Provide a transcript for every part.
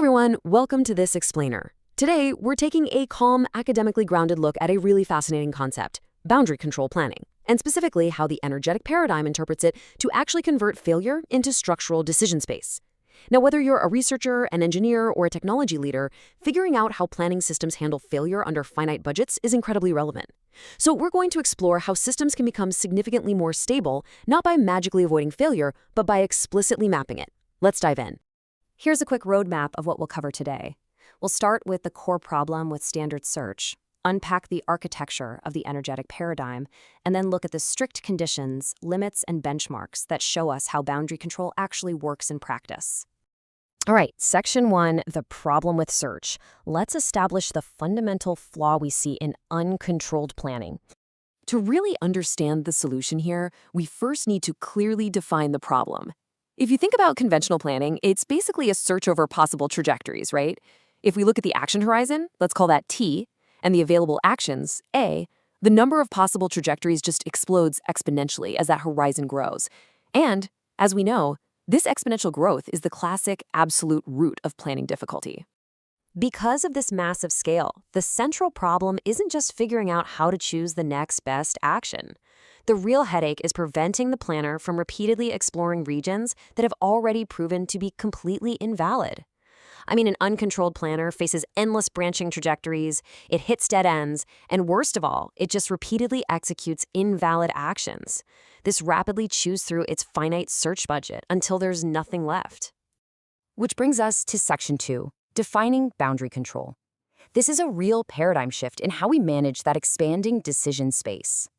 everyone, welcome to this explainer. Today, we're taking a calm, academically grounded look at a really fascinating concept, boundary control planning, and specifically how the energetic paradigm interprets it to actually convert failure into structural decision space. Now, whether you're a researcher, an engineer, or a technology leader, figuring out how planning systems handle failure under finite budgets is incredibly relevant. So we're going to explore how systems can become significantly more stable, not by magically avoiding failure, but by explicitly mapping it. Let's dive in. Here's a quick roadmap of what we'll cover today. We'll start with the core problem with standard search, unpack the architecture of the energetic paradigm, and then look at the strict conditions, limits, and benchmarks that show us how boundary control actually works in practice. All right, section 1, the problem with search. Let's establish the fundamental flaw we see in uncontrolled planning. To really understand the solution here, we first need to clearly define the problem. If you think about conventional planning, it's basically a search over possible trajectories, right? If we look at the action horizon, let's call that T, and the available actions, A, the number of possible trajectories just explodes exponentially as that horizon grows. And, as we know, this exponential growth is the classic absolute root of planning difficulty. Because of this massive scale, the central problem isn't just figuring out how to choose the next best action. The real headache is preventing the planner from repeatedly exploring regions that have already proven to be completely invalid. An uncontrolled planner faces endless branching trajectories, it hits dead ends, and worst of all, it just repeatedly executes invalid actions. This rapidly chews through its finite search budget until there's nothing left. Which brings us to section 2, defining boundary control. This is a real paradigm shift in how we manage that expanding decision space.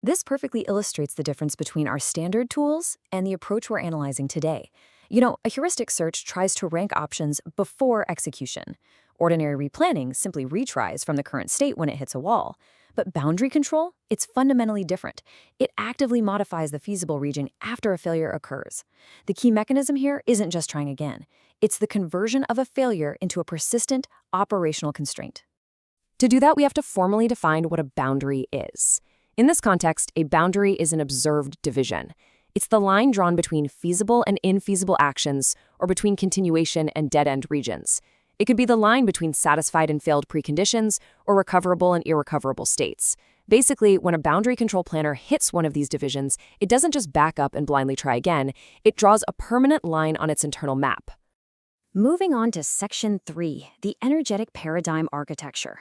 This perfectly illustrates the difference between our standard tools and the approach we're analyzing today. A heuristic search tries to rank options before execution. Ordinary replanning simply retries from the current state when it hits a wall. But boundary control, it's fundamentally different. It actively modifies the feasible region after a failure occurs. The key mechanism here isn't just trying again. It's the conversion of a failure into a persistent operational constraint. To do that, we have to formally define what a boundary is. In this context, a boundary is an observed division. It's the line drawn between feasible and infeasible actions, or between continuation and dead-end regions. It could be the line between satisfied and failed preconditions, or recoverable and irrecoverable states. Basically, when a boundary control planner hits one of these divisions, it doesn't just back up and blindly try again, it draws a permanent line on its internal map. Moving on to section 3, the energetic paradigm architecture.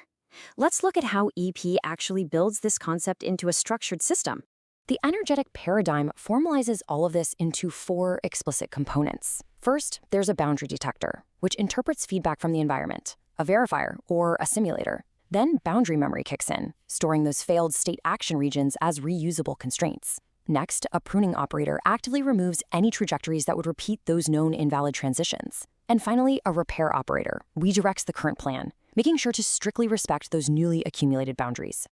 Let's look at how EP actually builds this concept into a structured system. The energetic paradigm formalizes all of this into 4 explicit components. First, there's a boundary detector, which interprets feedback from the environment, a verifier, or a simulator. Then boundary memory kicks in, storing those failed state action regions as reusable constraints. Next, a pruning operator actively removes any trajectories that would repeat those known invalid transitions. And finally, a repair operator redirects the current plan, making sure to strictly respect those newly accumulated boundaries.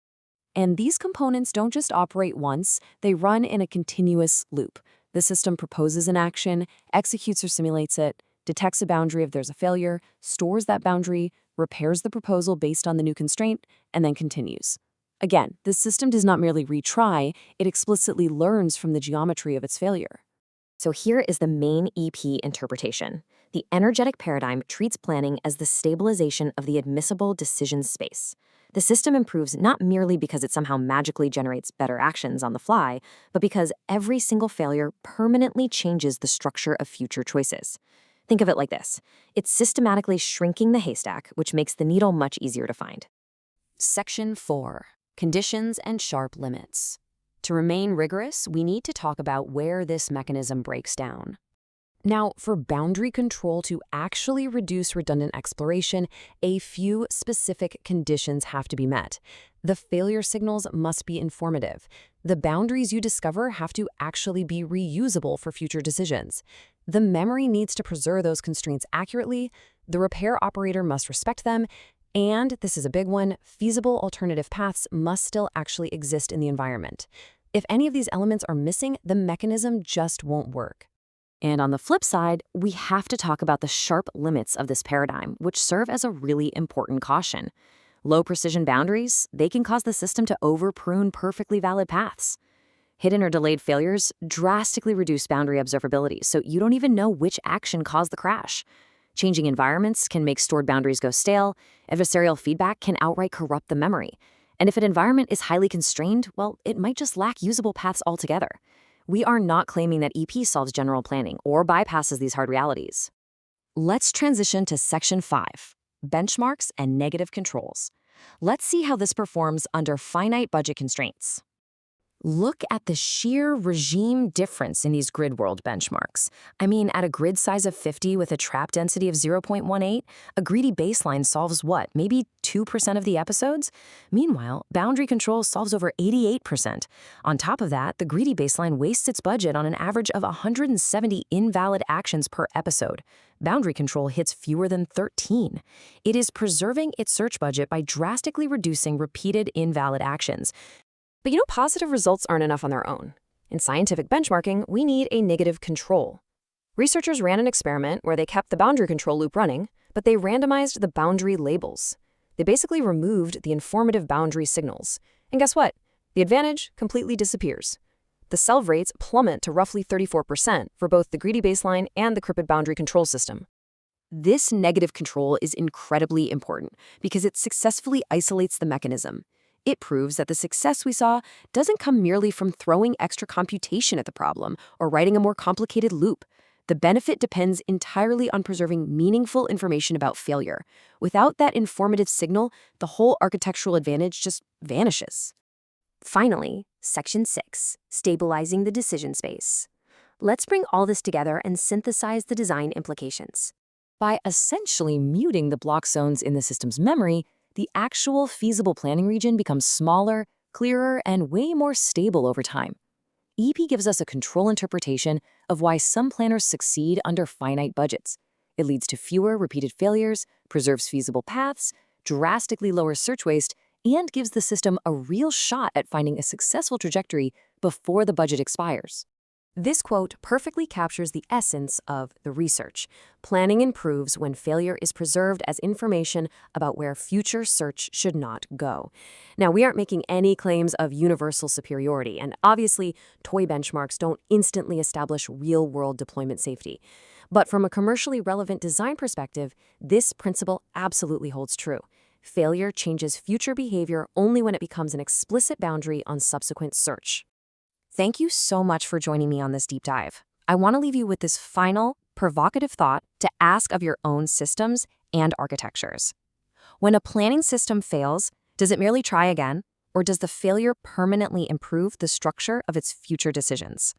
And these components don't just operate once, they run in a continuous loop. The system proposes an action, executes or simulates it, detects a boundary if there's a failure, stores that boundary, repairs the proposal based on the new constraint, and then continues. Again, the system does not merely retry, it explicitly learns from the geometry of its failure. So here is the main EP interpretation. The energetic paradigm treats planning as the stabilization of the admissible decision space. The system improves not merely because it somehow magically generates better actions on the fly, but because every single failure permanently changes the structure of future choices. Think of it like this. It's systematically shrinking the haystack, which makes the needle much easier to find. Section 4. Conditions and sharp limits. To remain rigorous, we need to talk about where this mechanism breaks down. Now, for boundary control to actually reduce redundant exploration, a few specific conditions have to be met. The failure signals must be informative. The boundaries you discover have to actually be reusable for future decisions. The memory needs to preserve those constraints accurately, the repair operator must respect them, and, this is a big one, feasible alternative paths must still actually exist in the environment. If any of these elements are missing, the mechanism just won't work. And on the flip side, we have to talk about the sharp limits of this paradigm, which serve as a really important caution. Low precision boundaries, they can cause the system to over-prune perfectly valid paths. Hidden or delayed failures drastically reduce boundary observability, so you don't even know which action caused the crash. Changing environments can make stored boundaries go stale. Adversarial feedback can outright corrupt the memory. And if an environment is highly constrained, well, it might just lack usable paths altogether. We are not claiming that EP solves general planning or bypasses these hard realities. Let's transition to Section 5, benchmarks and negative controls. Let's see how this performs under finite budget constraints. Look at the sheer regime difference in these grid world benchmarks. I mean, at a grid size of 50 with a trap density of 0.18, a greedy baseline solves what, maybe 2% of the episodes? Meanwhile, boundary control solves over 88%. On top of that, the greedy baseline wastes its budget on an average of 170 invalid actions per episode. Boundary control hits fewer than 13. It is preserving its search budget by drastically reducing repeated invalid actions. But positive results aren't enough on their own. In scientific benchmarking, we need a negative control. Researchers ran an experiment where they kept the boundary control loop running, but they randomized the boundary labels. They basically removed the informative boundary signals. And guess what? The advantage completely disappears. The solve rates plummet to roughly 34% for both the greedy baseline and the CRIPID boundary control system. This negative control is incredibly important because it successfully isolates the mechanism. It proves that the success we saw doesn't come merely from throwing extra computation at the problem or writing a more complicated loop. The benefit depends entirely on preserving meaningful information about failure. Without that informative signal, the whole architectural advantage just vanishes. Finally, Section 6, stabilizing the decision space. Let's bring all this together and synthesize the design implications. By essentially muting the block zones in the system's memory, the actual feasible planning region becomes smaller, clearer, and way more stable over time. EP gives us a control interpretation of why some planners succeed under finite budgets. It leads to fewer repeated failures, preserves feasible paths, drastically lowers search waste, and gives the system a real shot at finding a successful trajectory before the budget expires. This quote perfectly captures the essence of the research. Planning improves when failure is preserved as information about where future search should not go. Now, we aren't making any claims of universal superiority, and obviously, toy benchmarks don't instantly establish real-world deployment safety. But from a commercially relevant design perspective, this principle absolutely holds true. Failure changes future behavior only when it becomes an explicit boundary on subsequent search. Thank you so much for joining me on this deep dive. I want to leave you with this final, provocative thought to ask of your own systems and architectures. When a planning system fails, does it merely try again, or does the failure permanently improve the structure of its future decisions?